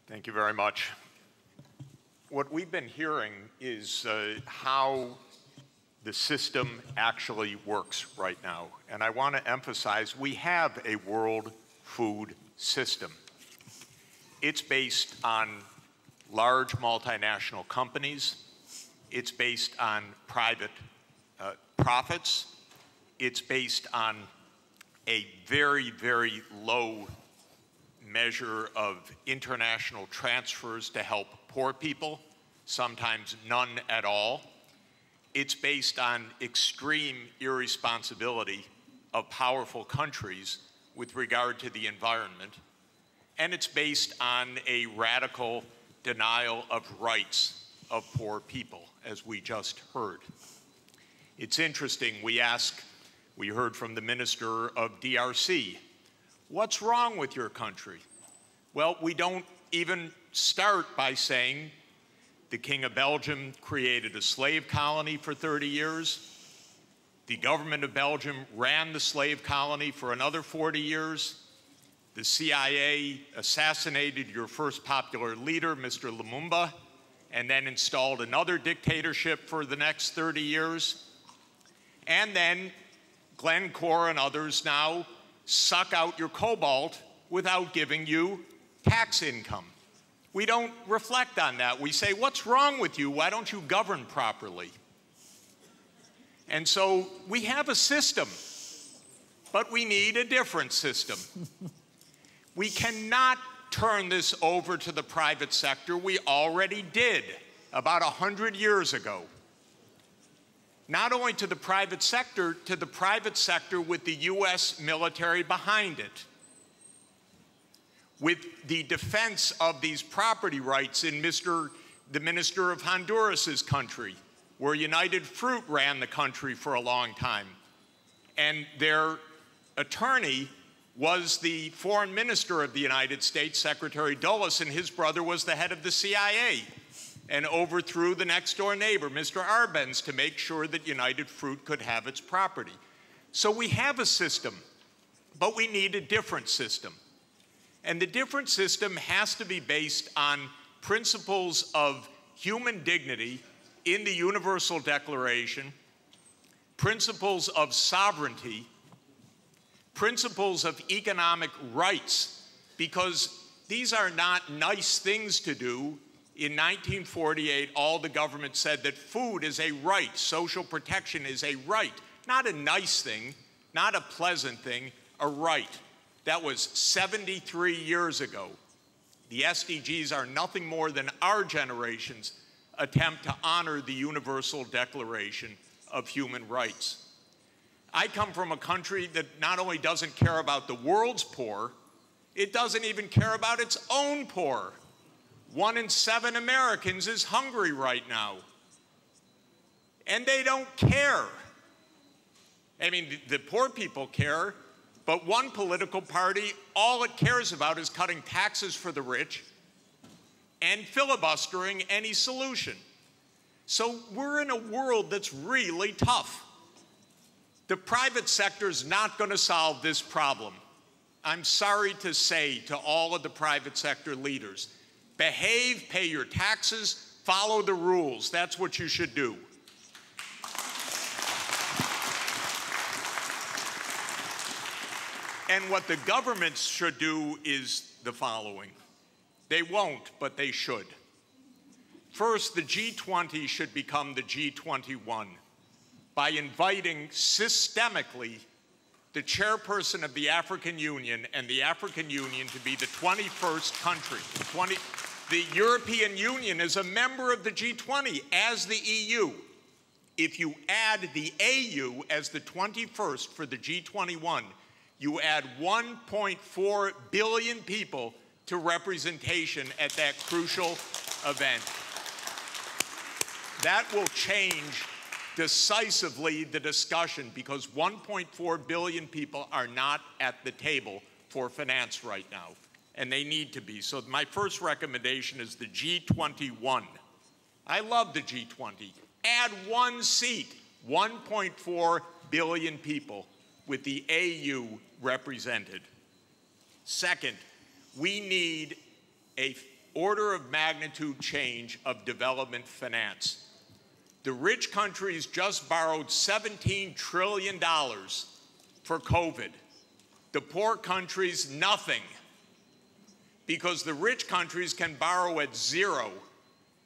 Thank you very much. What we've been hearing is how the system actually works right now. And I want to emphasize we have a world food system. It's based on large multinational companies. It's based on private profits. It's based on a very, very low measure of international transfers to help poor people, sometimes none at all. It's based on extreme irresponsibility of powerful countries with regard to the environment. And it's based on a radical denial of rights of poor people, as we just heard. It's interesting, we heard from the Minister of DRC, what's wrong with your country? Well, we don't even start by saying the King of Belgium created a slave colony for 30 years. The government of Belgium ran the slave colony for another 40 years. The CIA assassinated your first popular leader, Mr. Lumumba, and then installed another dictatorship for the next 30 years. And then Glencore and others now suck out your cobalt without giving you tax income. We don't reflect on that. We say, what's wrong with you? Why don't you govern properly? And so we have a system, but we need a different system. We cannot turn this over to the private sector. We already did about 100 years ago. Not only to the private sector with the US military behind it, with the defense of these property rights in the Minister of Honduras's country, where United Fruit ran the country for a long time. And their attorney was the foreign minister of the United States, Secretary Dulles, and his brother was the head of the CIA and overthrew the next door neighbor, Mr. Arbenz, to make sure that United Fruit could have its property. So we have a system, but we need a different system. And the different system has to be based on principles of human dignity in the Universal Declaration, principles of sovereignty, principles of economic rights, because these are not nice things to do. In 1948, all the government said that food is a right, social protection is a right, not a nice thing, not a pleasant thing, a right. That was 73 years ago. The SDGs are nothing more than our generation's attempt to honor the Universal Declaration of Human Rights. I come from a country that not only doesn't care about the world's poor, it doesn't even care about its own poor. 1 in 7 Americans is hungry right now. And they don't care. I mean, the poor people care, but one political party, all it cares about is cutting taxes for the rich and filibustering any solution. So we're in a world that's really tough. The private sector's not going to solve this problem. I'm sorry to say to all of the private sector leaders, behave, pay your taxes, follow the rules. That's what you should do. And what the governments should do is the following. They won't, but they should. First, the G20 should become the G21 by inviting systemically the chairperson of the African Union and the African Union to be the 21st country. The European Union is a member of the G20 as the EU. If you add the AU as the 21st for the G21, you add 1.4 billion people to representation at that crucial event. That will change decisively the discussion because 1.4 billion people are not at the table for finance right now, and they need to be. So my first recommendation is the G21. I love the G20. Add one seat, 1.4 billion people with the AU represented. Second, we need a order of magnitude change of development finance. The rich countries just borrowed $17 trillion for COVID. The poor countries, nothing. Because the rich countries can borrow at 0,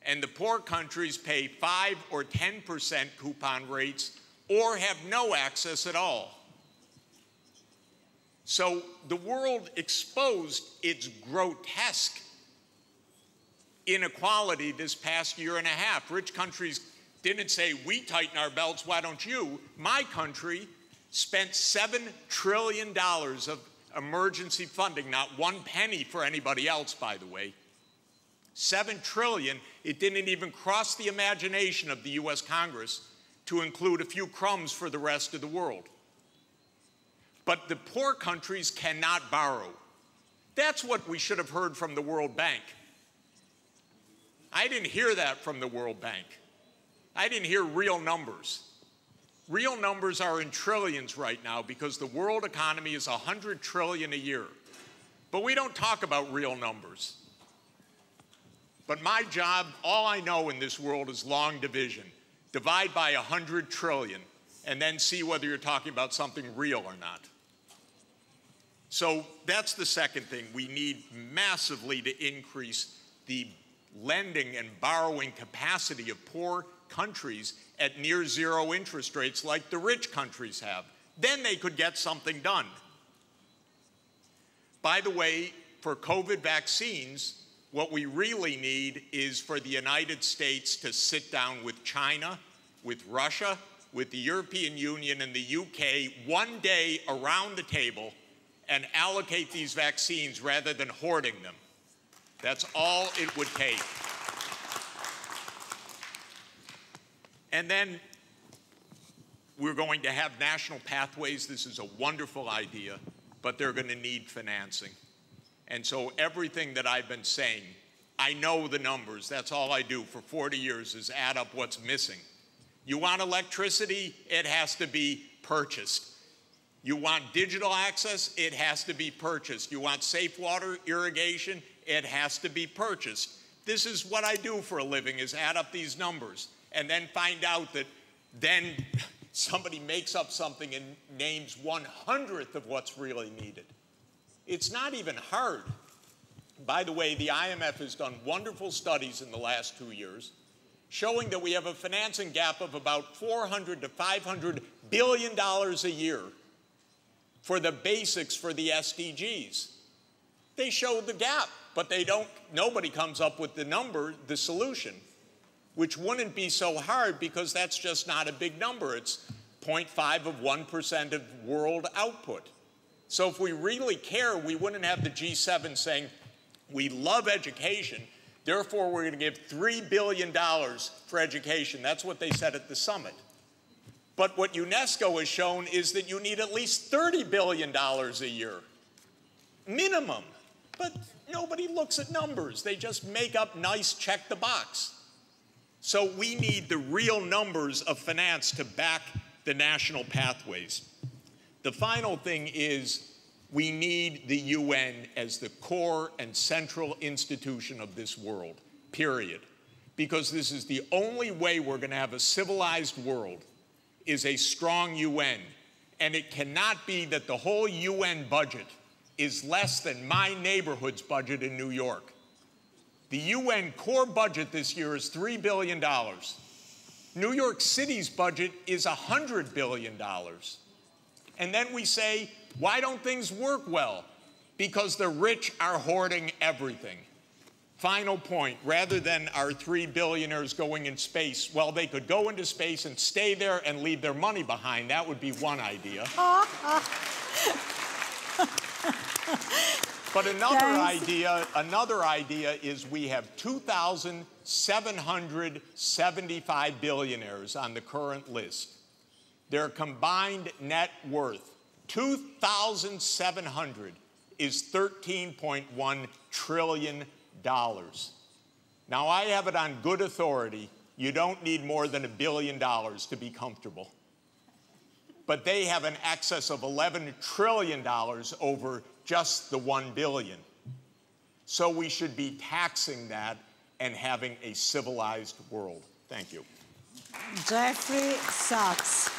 and the poor countries pay 5 or 10% coupon rates or have no access at all. So the world exposed its grotesque inequality this past year and a half. Rich countries didn't say, we tighten our belts, why don't you? My country spent $7 trillion of emergency funding, not 1 penny for anybody else, by the way. $7 trillion, it didn't even cross the imagination of the US Congress to include a few crumbs for the rest of the world. But the poor countries cannot borrow. That's what we should have heard from the World Bank. I didn't hear that from the World Bank. I didn't hear real numbers. Real numbers are in trillions right now because the world economy is $100 trillion a year. But we don't talk about real numbers. But my job, all I know in this world is long division. Divide by 100 trillion and then see whether you're talking about something real or not. So that's the second thing. We need massively to increase the lending and borrowing capacity of poor countries at near 0 interest rates like the rich countries have. Then they could get something done. By the way, for COVID vaccines, what we really need is for the United States to sit down with China, with Russia, with the European Union and the UK one day around the table and allocate these vaccines rather than hoarding them. That's all it would take. And then we're going to have national pathways. This is a wonderful idea, but they're going to need financing. And so everything that I've been saying, I know the numbers. That's all I do for 40 years is add up what's missing. You want electricity? It has to be purchased. You want digital access? It has to be purchased. You want safe water irrigation? It has to be purchased. This is what I do for a living, is add up these numbers and then find out that then somebody makes up something and names 1/100th of what's really needed. It's not even hard. By the way, the IMF has done wonderful studies in the last 2 years showing that we have a financing gap of about $400 to $500 billion a year for the basics for the SDGs. They show the gap, but nobody comes up with the number, the solution, which wouldn't be so hard because that's just not a big number. It's 0.5 of 1% of world output. So if we really care, we wouldn't have the G7 saying, we love education, therefore we're going to give $3 billion for education. That's what they said at the summit. But what UNESCO has shown is that you need at least $30 billion a year, minimum. But nobody looks at numbers. They just make up nice check the box. So we need the real numbers of finance to back the national pathways. The final thing is we need the UN as the core and central institution of this world, period. Because this is the only way we're going to have a civilized world, is a strong UN. And it cannot be that the whole UN budget is less than my neighborhood's budget in New York. The UN core budget this year is $3 billion. New York City's budget is $100 billion. And then we say, why don't things work well? Because the rich are hoarding everything. Final point, rather than our 3 billionaires going in space, well, they could go into space and stay there and leave their money behind. That would be one idea. But another idea is we have 2,775 billionaires on the current list. Their combined net worth, 2,700, is $13.1 trillion. Now, I have it on good authority, you don't need more than $1 billion to be comfortable. But they have an excess of $11 trillion over just the $1 billion. So we should be taxing that and having a civilized world. Thank you. Jeffrey Sachs.